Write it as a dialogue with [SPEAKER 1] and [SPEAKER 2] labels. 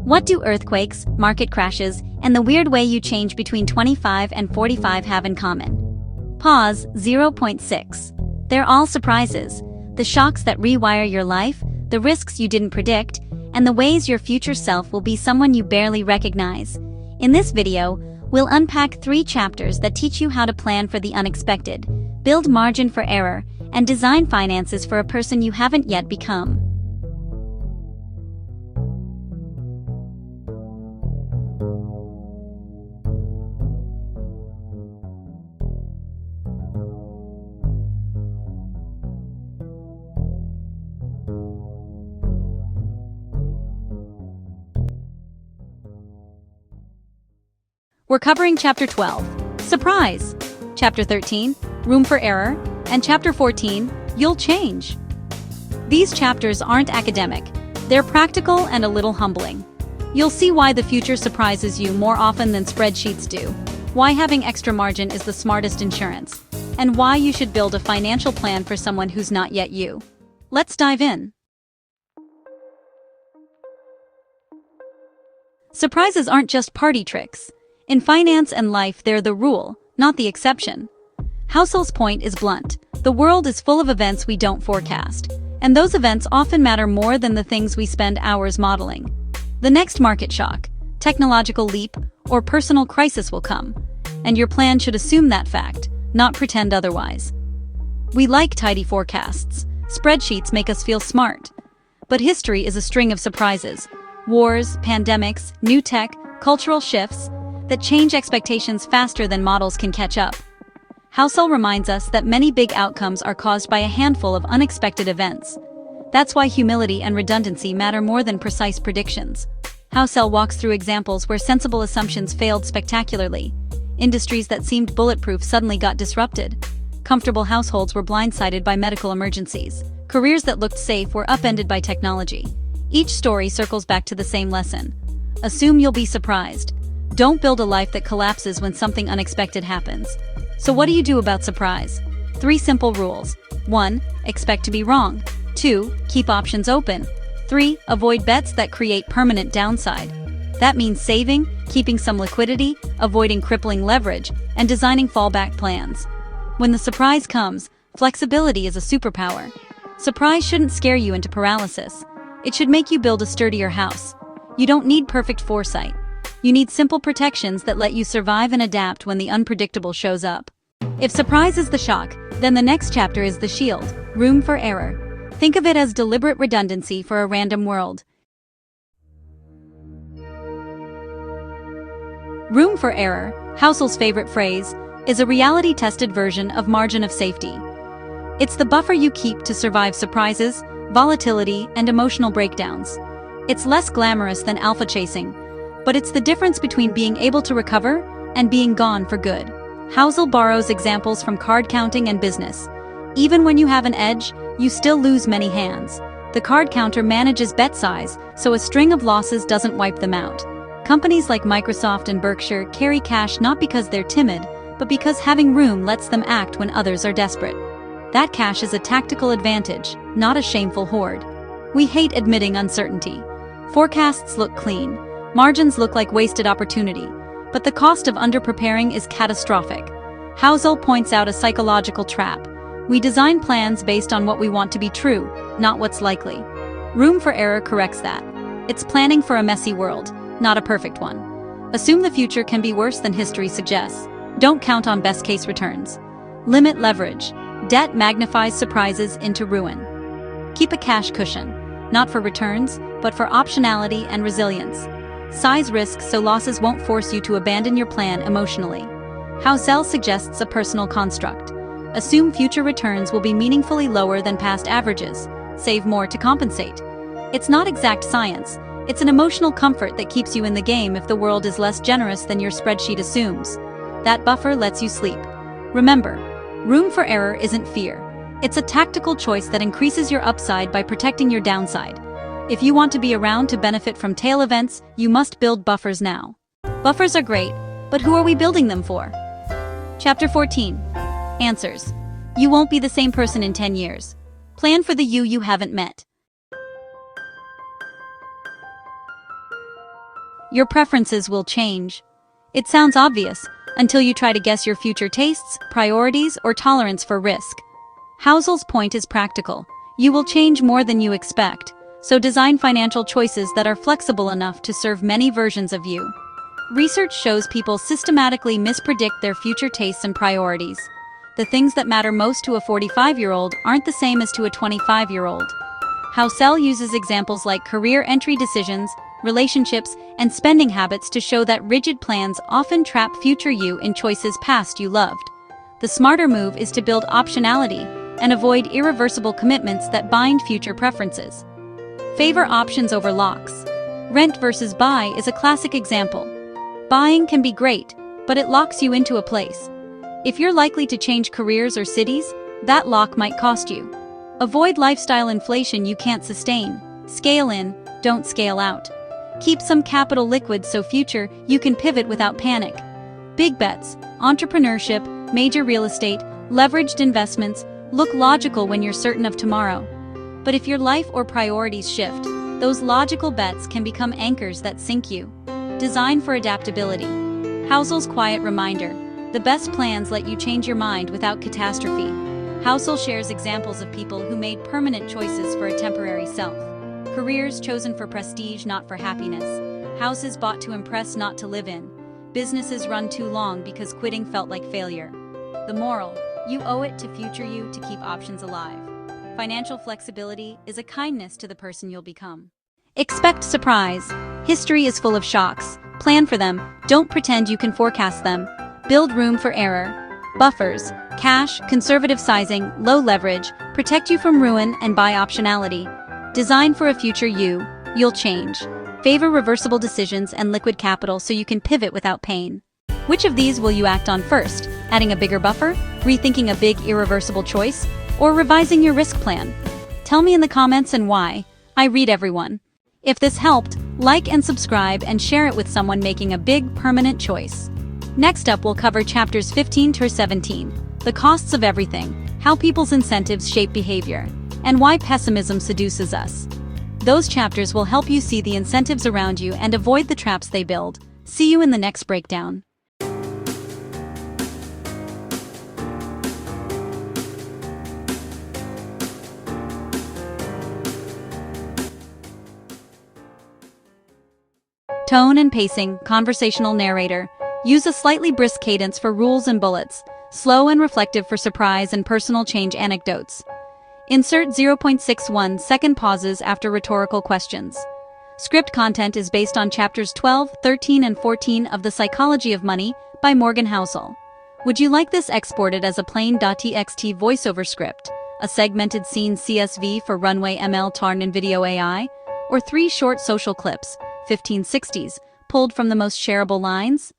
[SPEAKER 1] What do earthquakes, market crashes, and the weird way you change between 25 and 45 have in common? Pause 0.6. They're all surprises. The shocks that rewire your life, the risks you didn't predict, and the ways your future self will be someone you barely recognize. In this video, we'll unpack 3 chapters that teach you how to plan for the unexpected, build margin for error, and design finances for a person you haven't yet become. We're covering Chapter 12, Surprise, Chapter 13, Room for Error, and Chapter 14, You'll Change. These chapters aren't academic, they're practical and a little humbling. You'll see why the future surprises you more often than spreadsheets do, why having extra margin is the smartest insurance, and why you should build a financial plan for someone who's not yet you. Let's dive in. Surprises aren't just party tricks. In finance and life, they're the rule, not the exception. Housel's point is blunt. The world is full of events we don't forecast, and those events often matter more than the things we spend hours modeling. The next market shock, technological leap, or personal crisis will come, and your plan should assume that fact, not pretend otherwise. We like tidy forecasts. Spreadsheets make us feel smart. But history is a string of surprises. Wars, pandemics, new tech, cultural shifts that change expectations faster than models can catch up. Housel reminds us that many big outcomes are caused by a handful of unexpected events. That's why humility and redundancy matter more than precise predictions. Housel walks through examples where sensible assumptions failed spectacularly. Industries that seemed bulletproof suddenly got disrupted. Comfortable households were blindsided by medical emergencies. Careers that looked safe were upended by technology. Each story circles back to the same lesson. Assume you'll be surprised. Don't build a life that collapses when something unexpected happens. So what do you do about surprise? 3 simple rules. 1. Expect to be wrong. 2. Keep options open. 3. Avoid bets that create permanent downside. That means saving, keeping some liquidity, avoiding crippling leverage, and designing fallback plans. When the surprise comes, flexibility is a superpower. Surprise shouldn't scare you into paralysis. It should make you build a sturdier house. You don't need perfect foresight. You need simple protections that let you survive and adapt when the unpredictable shows up. If surprise is the shock, then the next chapter is the shield, room for error. Think of it as deliberate redundancy for a random world. Room for error, Housel's favorite phrase, is a reality-tested version of margin of safety. It's the buffer you keep to survive surprises, volatility, and emotional breakdowns. It's less glamorous than alpha chasing, but it's the difference between being able to recover and being gone for good. Housel borrows examples from card counting and business. Even when you have an edge, you still lose many hands. The card counter manages bet size, so a string of losses doesn't wipe them out. Companies like Microsoft and Berkshire carry cash not because they're timid, but because having room lets them act when others are desperate. That cash is a tactical advantage, not a shameful hoard. We hate admitting uncertainty. Forecasts look clean. Margins look like wasted opportunity, but the cost of underpreparing is catastrophic. Housel points out a psychological trap. We design plans based on what we want to be true, not what's likely. Room for error corrects that. It's planning for a messy world, not a perfect one. Assume the future can be worse than history suggests. Don't count on best-case returns. Limit leverage. Debt magnifies surprises into ruin. Keep a cash cushion, not for returns, but for optionality and resilience. Size risks so losses won't force you to abandon your plan emotionally. Housel suggests a personal construct. Assume future returns will be meaningfully lower than past averages. Save more to compensate. It's not exact science. It's an emotional comfort that keeps you in the game if the world is less generous than your spreadsheet assumes. That buffer lets you sleep. Remember, room for error isn't fear. It's a tactical choice that increases your upside by protecting your downside. If you want to be around to benefit from tail events, you must build buffers now. Buffers are great, but who are we building them for? Chapter 14. Answers. You won't be the same person in 10 years. Plan for the you haven't met. Your preferences will change. It sounds obvious until you try to guess your future tastes, priorities, or tolerance for risk. Housel's point is practical. You will change more than you expect, so design financial choices that are flexible enough to serve many versions of you. Research shows people systematically mispredict their future tastes and priorities. The things that matter most to a 45-year-old aren't the same as to a 25-year-old. Housel uses examples like career entry decisions, relationships, and spending habits to show that rigid plans often trap future you in choices past you loved. The smarter move is to build optionality and avoid irreversible commitments that bind future preferences. Favor options over locks. Rent versus buy is a classic example. Buying can be great, but it locks you into a place. If you're likely to change careers or cities, that lock might cost you. Avoid lifestyle inflation you can't sustain. Scale in, don't scale out. Keep some capital liquid so future you can pivot without panic. Big bets, entrepreneurship, major real estate, leveraged investments look logical when you're certain of tomorrow. But if your life or priorities shift, those logical bets can become anchors that sink you. Design for adaptability. Housel's quiet reminder: the best plans let you change your mind without catastrophe. Housel shares examples of people who made permanent choices for a temporary self. Careers chosen for prestige, not for happiness. Houses bought to impress, not to live in. Businesses run too long because quitting felt like failure. The moral: you owe it to future you to keep options alive. Financial flexibility is a kindness to the person you'll become. Expect surprise. History is full of shocks. Plan for them. Don't pretend you can forecast them. Build room for error. Buffers, cash, conservative sizing, low leverage, protect you from ruin and buy optionality. Design for a future you'll change. Favor reversible decisions and liquid capital so you can pivot without pain. Which of these will you act on first? Adding a bigger buffer? Rethinking a big irreversible choice? Or revising your risk plan? Tell me in the comments and why. I read everyone. If this helped, like and subscribe and share it with someone making a big, permanent choice. Next up, we'll cover chapters 15 to 17, the costs of everything, how people's incentives shape behavior, and why pessimism seduces us. Those chapters will help you see the incentives around you and avoid the traps they build. See you in the next breakdown. Tone and pacing, conversational narrator. Use a slightly brisk cadence for rules and bullets, slow and reflective for surprise and personal change anecdotes. Insert 0.61 second pauses after rhetorical questions. Script content is based on chapters 12, 13, and 14 of The Psychology of Money by Morgan Housel. Would you like this exported as a plain.txt voiceover script, a segmented scene CSV for Runway ML Tarn and Video AI, or 3 short social clips, 1560s, pulled from the most shareable lines?